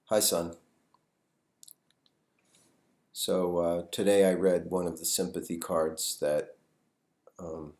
Hi, son. So today I read one of the sympathy cards um,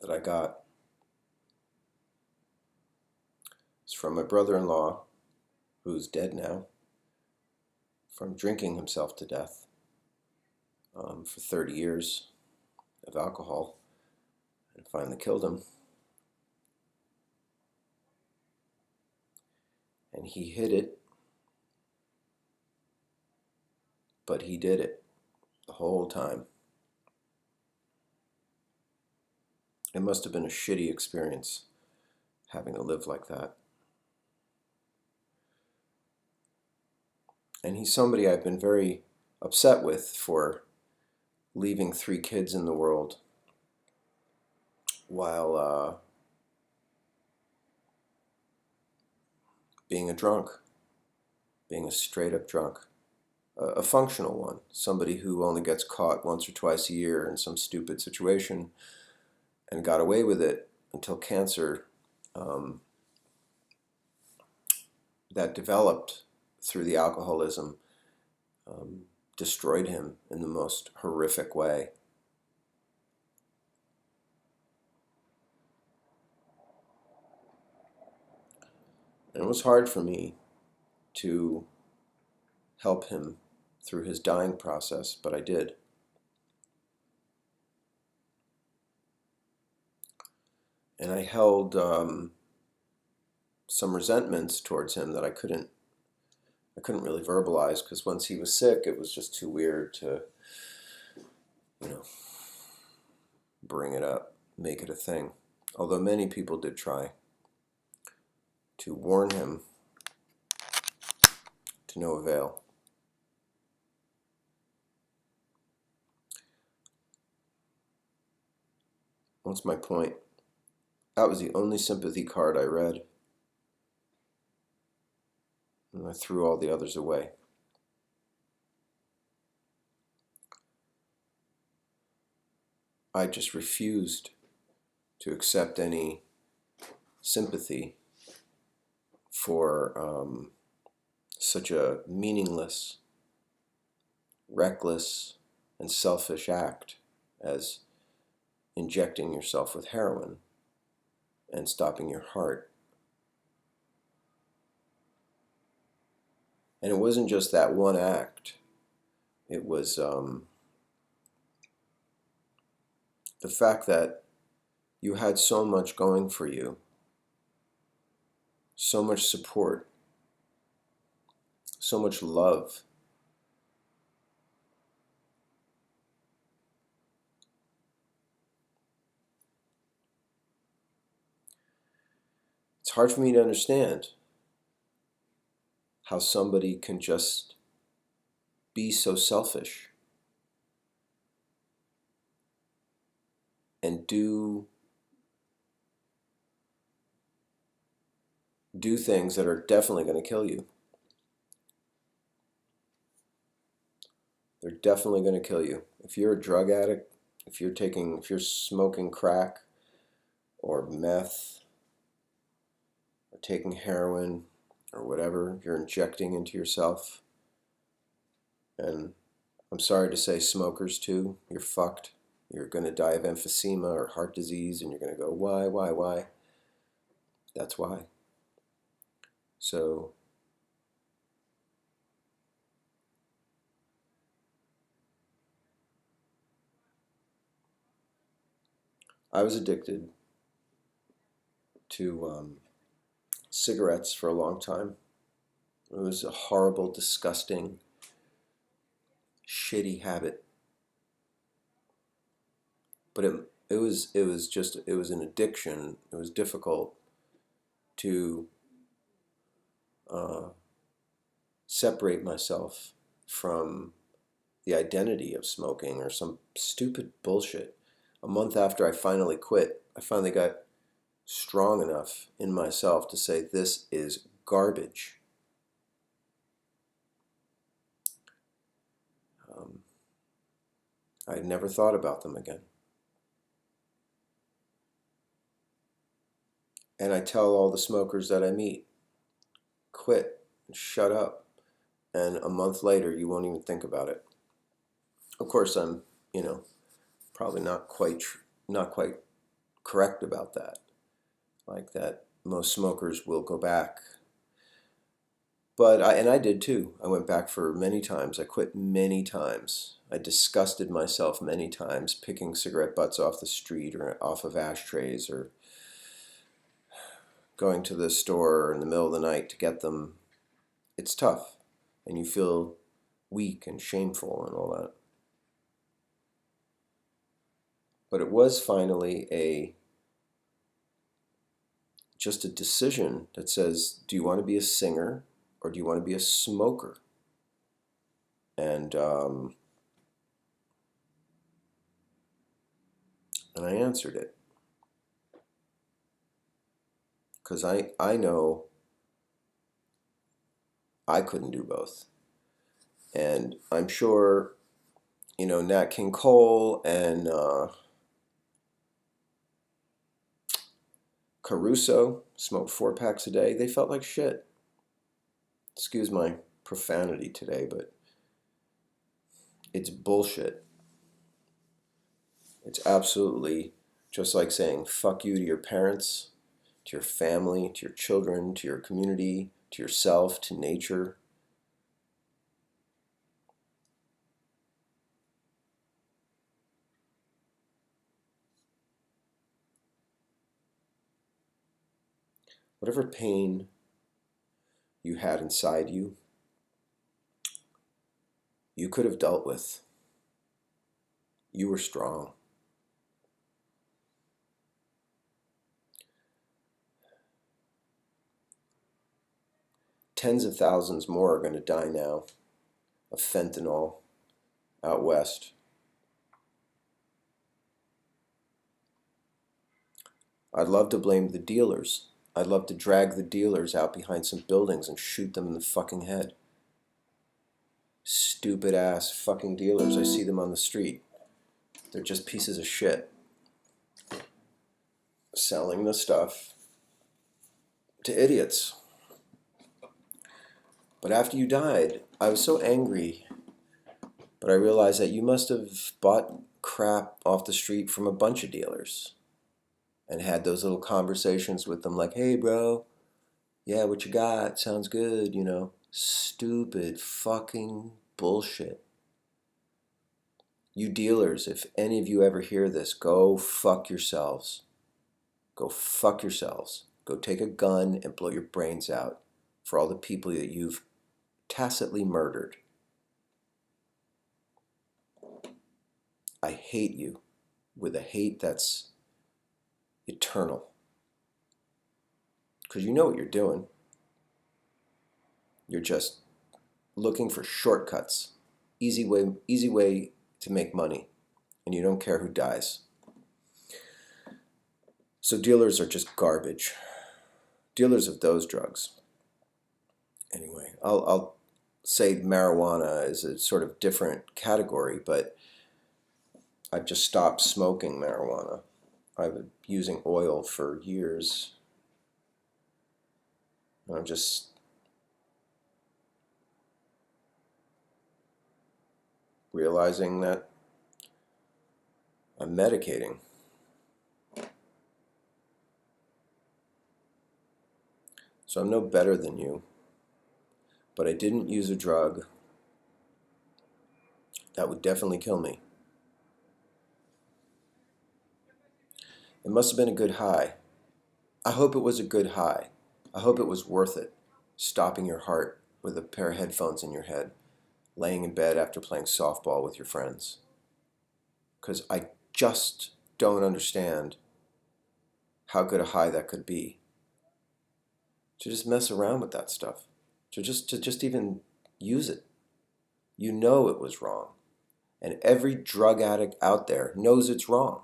that I got. It's from my brother-in-law, who's dead now, from drinking himself to death for 30 years of alcohol, and finally killed him. And he hid it, but he did it the whole time. It must have been a shitty experience having to live like that. And he's somebody I've been very upset with for leaving 3 kids in the world while being a drunk, being a straight up drunk. A functional one, somebody who only gets caught once or twice a year in some stupid situation and got away with it until cancer um, that developed through the alcoholism um, destroyed him in the most horrific way. And it was hard for me to help him through his dying process, but I did. And I held some resentments towards him that I couldn't really verbalize, because once he was sick, it was just too weird to, you know, bring it up, make it a thing. Although many people did try to warn him, to no avail. What's my point? That was the only sympathy card I read, and I threw all the others away. I just refused to accept any sympathy for such a meaningless, reckless, and selfish act as injecting yourself with heroin and stopping your heart. And it wasn't just that one act. It was the fact that you had so much going for you, so much support, so much love. It's hard for me to understand how somebody can just be so selfish and do things that are definitely going to kill you. They're definitely going to kill you. If you're a drug addict, if you're smoking crack or meth or taking heroin or whatever you're injecting into yourself, and I'm sorry to say smokers too, you're fucked. You're going to die of emphysema or heart disease, and you're going to go, why? That's why. So I was addicted to cigarettes for a long time. It was a horrible, disgusting, shitty habit. But it was an addiction. It was difficult to uh, separate myself from the identity of smoking or some stupid bullshit. A month after I finally quit, I finally got strong enough in myself to say, this is garbage. Um, I never thought about them again. And I tell all the smokers that I meet, quit, shut up, and a month later you won't even think about it. Of course, I'm, probably not quite correct about that. Like that, most smokers will go back. But I did too. I went back for many times. I quit many times. I disgusted myself many times picking cigarette butts off the street or off of ashtrays or going to the store in the middle of the night to get them. It's tough, and you feel weak and shameful and all that. But it was finally just a decision that says, do you want to be a singer or do you want to be a smoker? And I answered it because I know I couldn't do both. And I'm sure, Nat King Cole and Caruso smoked 4 packs a day. They felt like shit. Excuse my profanity today, but it's bullshit. It's absolutely just like saying fuck you to your parents, to your family, to your children, to your community, to yourself, to nature. Whatever pain you had inside you, you could have dealt with. You were strong. Tens of thousands more are going to die now of fentanyl out west. I'd love to blame the dealers. I'd love to drag the dealers out behind some buildings and shoot them in the fucking head. Stupid ass fucking dealers. I see them on the street. They're just pieces of shit. Selling the stuff to idiots. But after you died, I was so angry. But I realized that you must have bought crap off the street from a bunch of dealers and had those little conversations with them like, hey, bro, yeah, what you got? Sounds good, Stupid fucking bullshit. You dealers, if any of you ever hear this, go fuck yourselves. Go fuck yourselves. Go take a gun and blow your brains out for all the people that you've tacitly murdered. I hate you with a hate that's eternal. Because you know what you're doing. You're just looking for shortcuts. Easy way to make money. And you don't care who dies. So dealers are just garbage. Dealers of those drugs. Anyway, I'll say marijuana is a sort of different category, but I've just stopped smoking marijuana. I've been using oil for years. I'm just realizing that I'm medicating. So I'm no better than you, but I didn't use a drug that would definitely kill me. It must have been a good high. I hope it was a good high. I hope it was worth it, stopping your heart with a pair of headphones in your head, laying in bed after playing softball with your friends. Because I just don't understand how good a high that could be. To just mess around with that stuff. To just even use it. You know it was wrong. And every drug addict out there knows it's wrong.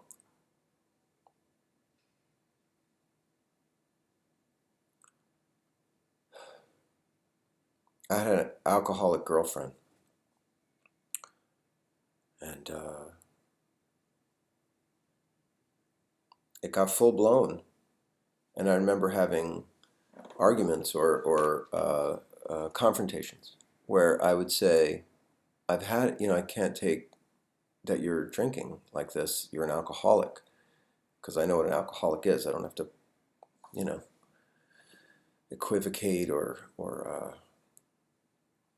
I had an alcoholic girlfriend. And it got full blown. And I remember having arguments or confrontations where I would say, I've had, I can't take that you're drinking like this. You're an alcoholic, because I know what an alcoholic is. I don't have to, you know, equivocate or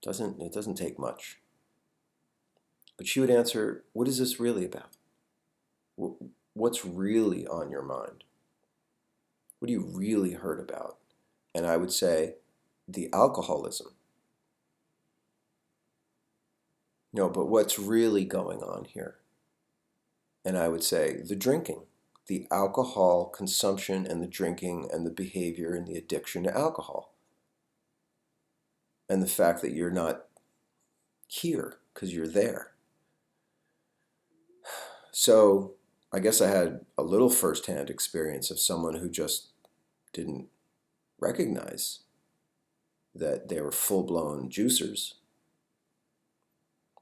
it doesn't take much. But she would answer, what is this really about? What's really on your mind? What are you really hurt about? And I would say, the alcoholism. No, but what's really going on here? And I would say, the drinking, the alcohol consumption and the drinking and the behavior and the addiction to alcohol. And the fact that you're not here because you're there. So I guess I had a little firsthand experience of someone who just didn't recognize that they were full-blown juicers,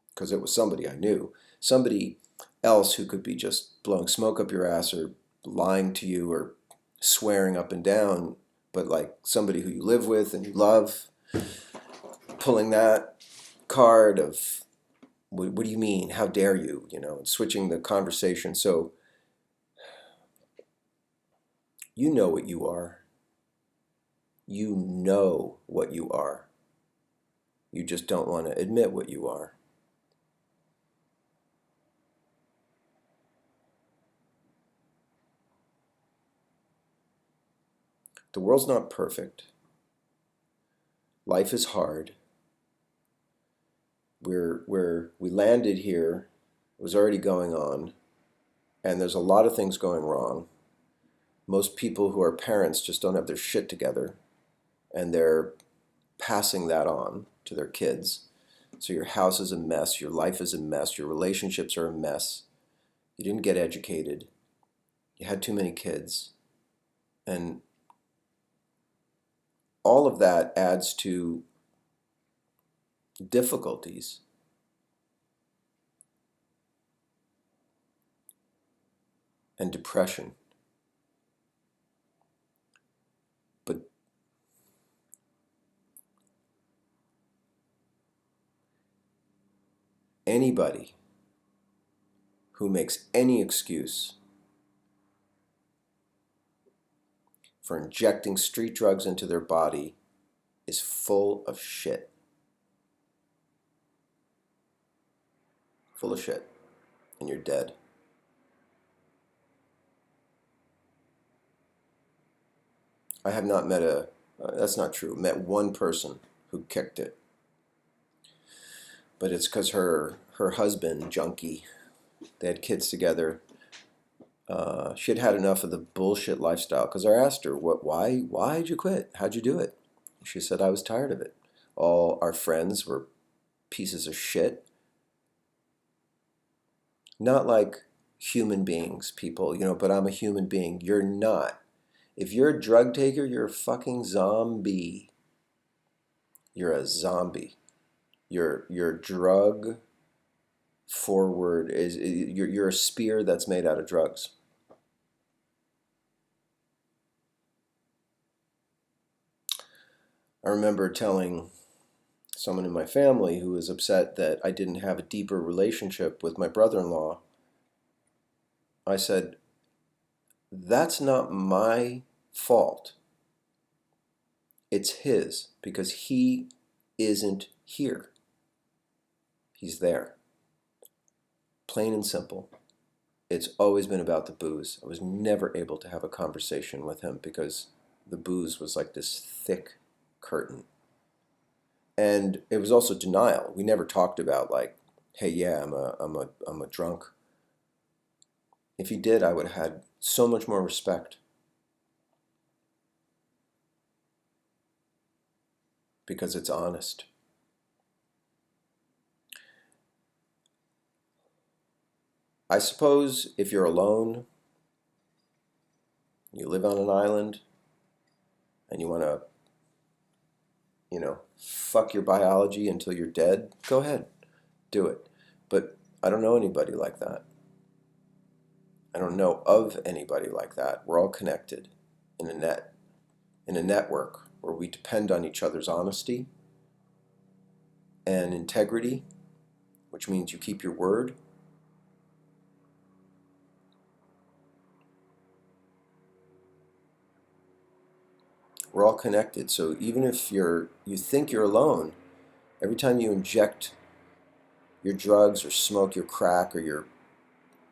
because it was somebody I knew. Somebody else who could be just blowing smoke up your ass or lying to you or swearing up and down, but like somebody who you live with and you love, pulling that card of, what do you mean? How dare you? And switching the conversation. So you know what you are. You know what you are. You just don't want to admit what you are. The world's not perfect. Life is hard. We landed here, it was already going on, and there's a lot of things going wrong. Most people who are parents just don't have their shit together, and they're passing that on to their kids. So your house is a mess, your life is a mess, your relationships are a mess. You didn't get educated. You had too many kids. And all of that adds to difficulties. And depression. But anybody who makes any excuse for injecting street drugs into their body is full of shit. Full of shit. And you're dead. I have not met that's not true, met one person who kicked it. But it's because her husband, junkie, they had kids together. She had had enough of the bullshit lifestyle, because I asked her, why'd you quit? How'd you do it? She said, I was tired of it. All our friends were pieces of shit. Not like human beings, people, but I'm a human being. You're not. If you're a drug taker, you're a fucking zombie. You're a zombie. Your drug forward is you're a spear that's made out of drugs. I remember telling someone in my family who was upset that I didn't have a deeper relationship with my brother-in-law. I said, that's not my fault. It's his, because he isn't here. He's there. Plain and simple. It's always been about the booze. I was never able to have a conversation with him because the booze was like this thick curtain. And it was also denial. We never talked about like, hey, yeah, I'm a drunk. If he did, I would have had so much more respect. Because it's honest. I suppose if you're alone, you live on an island, and you want to, fuck your biology until you're dead, go ahead, do it. But I don't know anybody like that. I don't know of anybody like that. We're all connected in a network. where we depend on each other's honesty and integrity, which means you keep your word. We're all connected. So even if you think you're alone, every time you inject your drugs or smoke your crack or your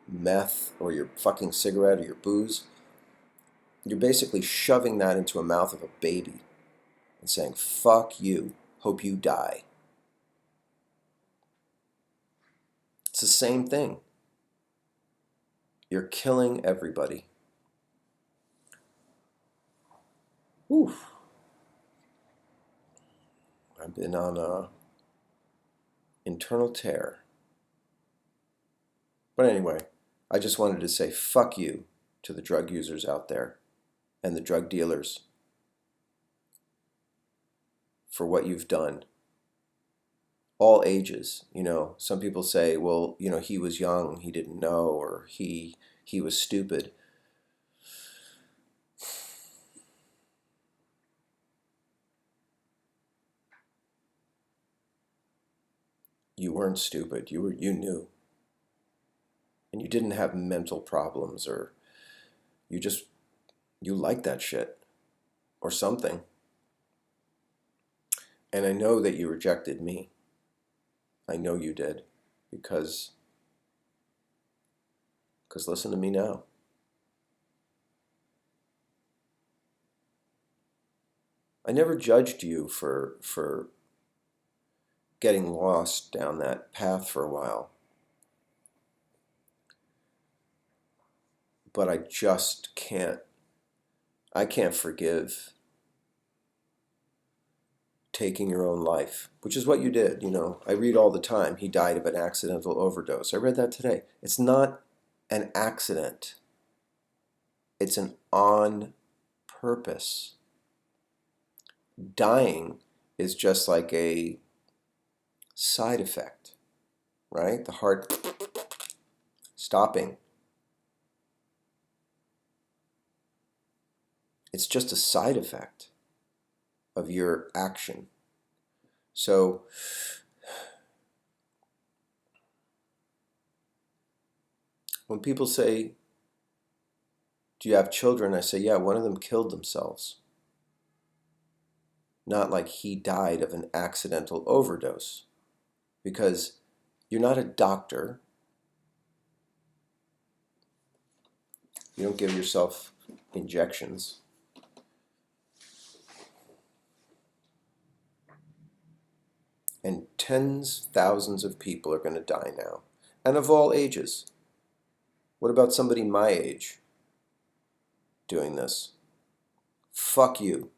meth or your fucking cigarette or your booze, you're basically shoving that into a mouth of a baby and saying, fuck you, hope you die. It's the same thing. You're killing everybody. Oof. I've been on a internal tear. But anyway, I just wanted to say fuck you to the drug users out there and the drug dealers for what you've done. All ages, some people say, well, he was young, he didn't know, or he was stupid. You weren't stupid. You knew. And you didn't have mental problems, or you liked that shit or something. And I know that you rejected me. I know you did, because listen to me now. I never judged you for getting lost down that path for a while. But I just can't forgive taking your own life, which is what you did. I read all the time, he died of an accidental overdose. I read that today. It's not an accident. It's an on purpose. Dying is just like a side effect, right? The heart stopping. It's just a side effect of your action. So when people say, do you have children? I say, yeah, one of them killed themselves. Not like he died of an accidental overdose. Because you're not a doctor. You don't give yourself injections. And tens, thousands of people are going to die now. And of all ages. What about somebody my age doing this? Fuck you.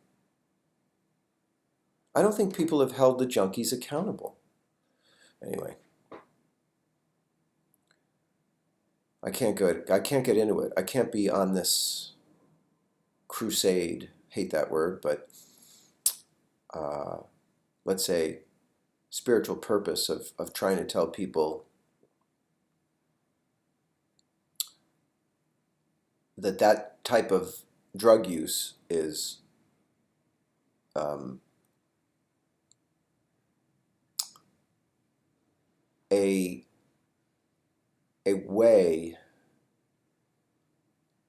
I don't think people have held the junkies accountable. Anyway. I can't get into it. I can't be on this crusade. Hate that word, but let's say spiritual purpose of trying to tell people that type of drug use is a way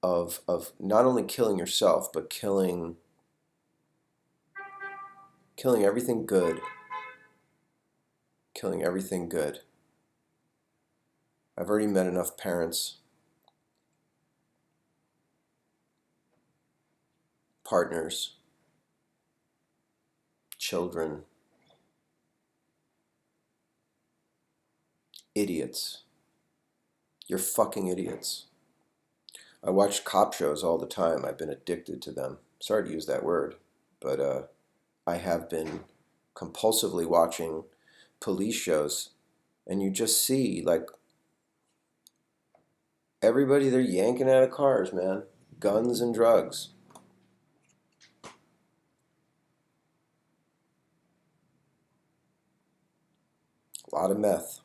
of not only killing yourself, but killing everything good. Killing everything good. I've already met enough parents, partners, children, idiots. You're fucking idiots. I watch cop shows all the time. I've been addicted to them. Sorry to use that word, but I have been compulsively watching police shows, and you just see, like, everybody they're yanking out of cars, man. Guns and drugs. A lot of meth.